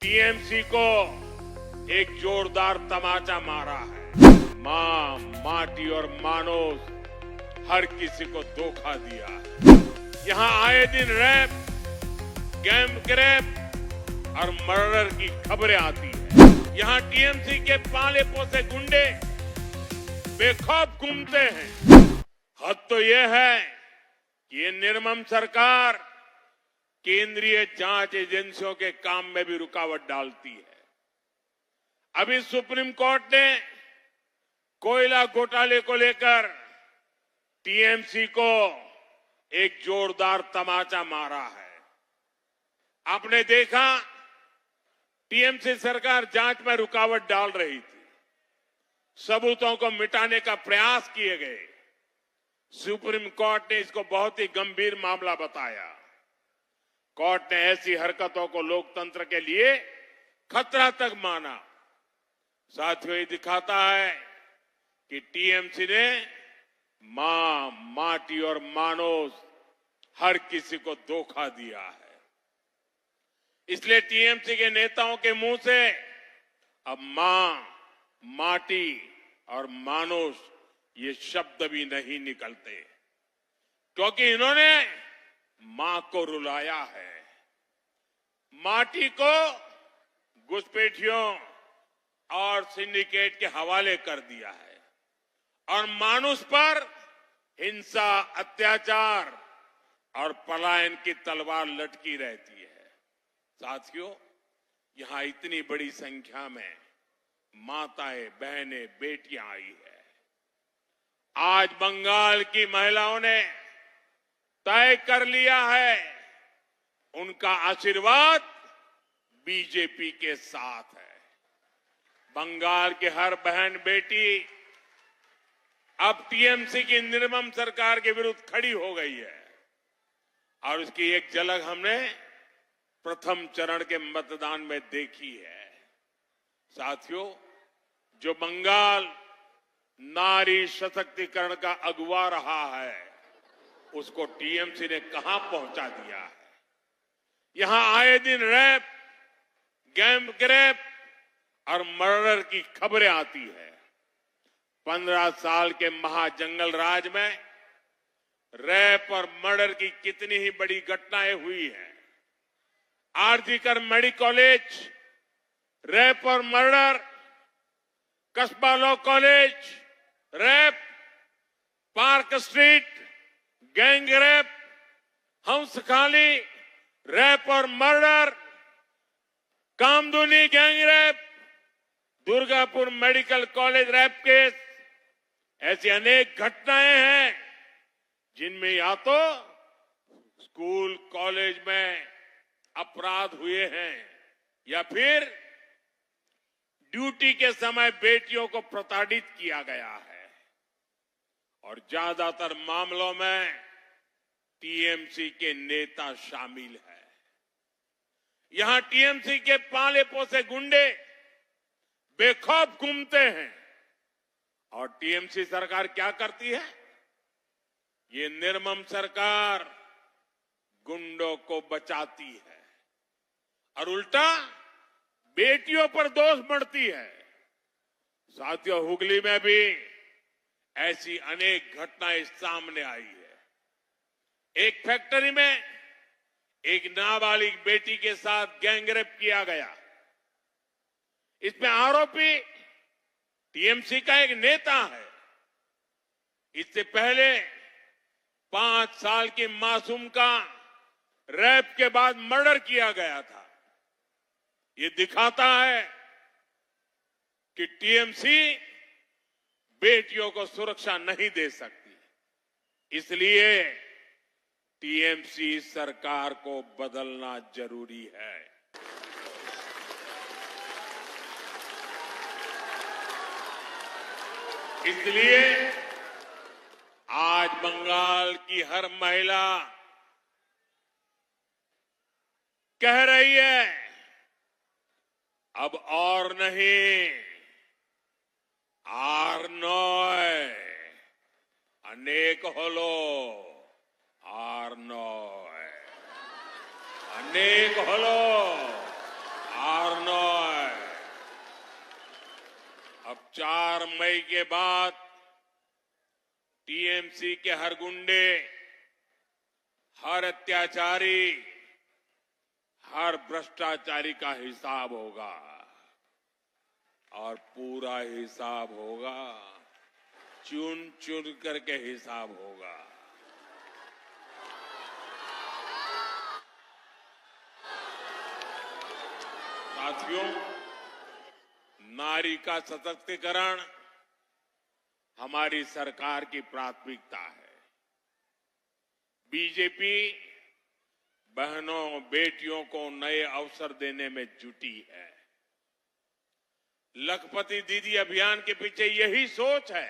TMC को एक जोरदार तमाचा मारा है। मां, माटी और मानोस हर किसी को धोखा दिया है। यहाँ आए दिन रैप, गैंग और मर्डर की खबरें आती है। यहाँ टीएमसी के पाले पोसे गुंडे बेखौफ घूमते हैं। हद तो यह है कि ये निर्मम सरकार केंद्रीय जांच एजेंसियों के काम में भी रुकावट डालती है। अभी सुप्रीम कोर्ट ने कोयला घोटाले को लेकर टीएमसी को एक जोरदार तमाचा मारा है। आपने देखा टीएमसी सरकार जांच में रुकावट डाल रही थी, सबूतों को मिटाने का प्रयास किए गए। सुप्रीम कोर्ट ने इसको बहुत ही गंभीर मामला बताया। कोर्ट ने ऐसी हरकतों को लोकतंत्र के लिए खतरा तक माना। साथियों, ये दिखाता है कि टीएमसी ने मां, माटी और मानोस हर किसी को धोखा दिया है। इसलिए टीएमसी के नेताओं के मुंह से अब मां, माटी और मानोस ये शब्द भी नहीं निकलते, क्योंकि इन्होंने मां को रुलाया है। माटी को घुसपैठियों और सिंडिकेट के हवाले कर दिया है और मानुष पर हिंसा, अत्याचार और पलायन की तलवार लटकी रहती है। साथियों, यहां इतनी बड़ी संख्या में माताएं, बहनें, बेटियां आई है। आज बंगाल की महिलाओं ने तय कर लिया है, उनका आशीर्वाद बीजेपी के साथ है। बंगाल के हर बहन बेटी अब टीएमसी की निर्मम सरकार के विरुद्ध खड़ी हो गई है और उसकी एक झलक हमने प्रथम चरण के मतदान में देखी है। साथियों, जो बंगाल नारी सशक्तिकरण का अगुवा रहा है, उसको टीएमसी ने कहां पहुंचा दिया है। यहां आए दिन रैप, गैंग और मर्डर की खबरें आती है। 15 साल के महाजंगल राज में रैप और मर्डर की कितनी ही बड़ी घटनाएं हुई हैं। आरजीकर मेडिकल कॉलेज, रैप और मर्डर, कस्बा law college, rap, park street, gang rape, Hanskhali rap और murder, Kamduni gang rape, Durgapur medical college rap case, ऐसी अनेक घटनाएं हैं जिनमें या तो स्कूल, कॉलेज में अपराध हुए हैं या फिर ड्यूटी के समय बेटियों को प्रताड़ित किया गया है। और ज्यादातर मामलों में टीएमसी के नेता शामिल है। यहां टीएमसी के पाले पोसे गुंडे बेखौफ घूमते हैं और टीएमसी सरकार क्या करती है? ये निर्मम सरकार गुंडों को बचाती है और उल्टा बेटियों पर दोष बढ़ती है। साथियों, हुगली में भी ऐसी अनेक घटनाएं सामने आई है। एक फैक्ट्री में एक नाबालिग बेटी के साथ गैंगरेप किया गया। इसमें आरोपी टीएमसी का एक नेता है। इससे पहले 5 साल की मासूम का रैप के बाद मर्डर किया गया था। ये दिखाता है कि टीएमसी बेटियों को सुरक्षा नहीं दे सकती। इसलिए टीएमसी सरकार को बदलना जरूरी है। इसलिए आज बंगाल की हर महिला कह रही है, अब और नहीं, आर नॉय अनेक होलो, आर नॉय अनेक होलो, आर 4 मई के बाद टीएमसी के हर गुंडे, हर अत्याचारी, हर भ्रष्टाचारी का हिसाब होगा और पूरा हिसाब होगा, चुन चुन करके हिसाब होगा। साथियों, नारी का सशक्तिकरण हमारी सरकार की प्राथमिकता है। बीजेपी बहनों बेटियों को नए अवसर देने में जुटी है। लखपति दीदी अभियान के पीछे यही सोच है।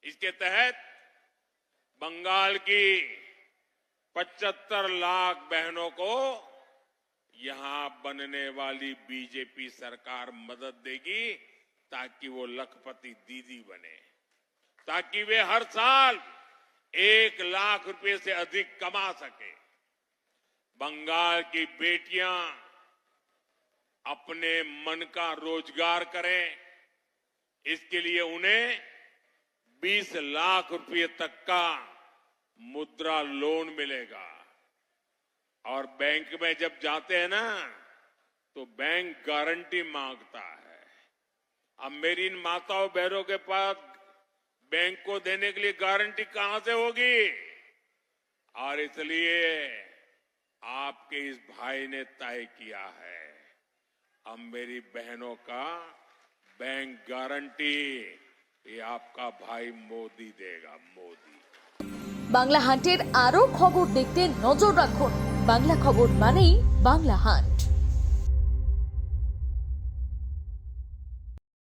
इसके तहत बंगाल की 75 लाख बहनों को यहां बनने वाली बीजेपी सरकार मदद देगी ताकि वो लखपति दीदी बने, ताकि वे हर साल 1 लाख रुपए से अधिक कमा सके। बंगाल की बेटियां अपने मन का रोजगार करें, इसके लिए उन्हें 20 लाख रुपए तक का मुद्रा लोन मिलेगा। और बैंक में जब जाते हैं ना, तो बैंक गारंटी मांगता है। अब मेरी इन माताओं बहनों के पास बैंक को देने के लिए गारंटी कहां से होगी? और इसलिए आपके इस भाई ने तय किया है, अब मेरी बहनों का बैंक गारंटी ये आपका भाई मोदी देगा, मोदी। বাংলা হান্টের আরো খবর দেখতে নজর রাখুন। বাংলা খবর মানেই বাংলা হান্ট।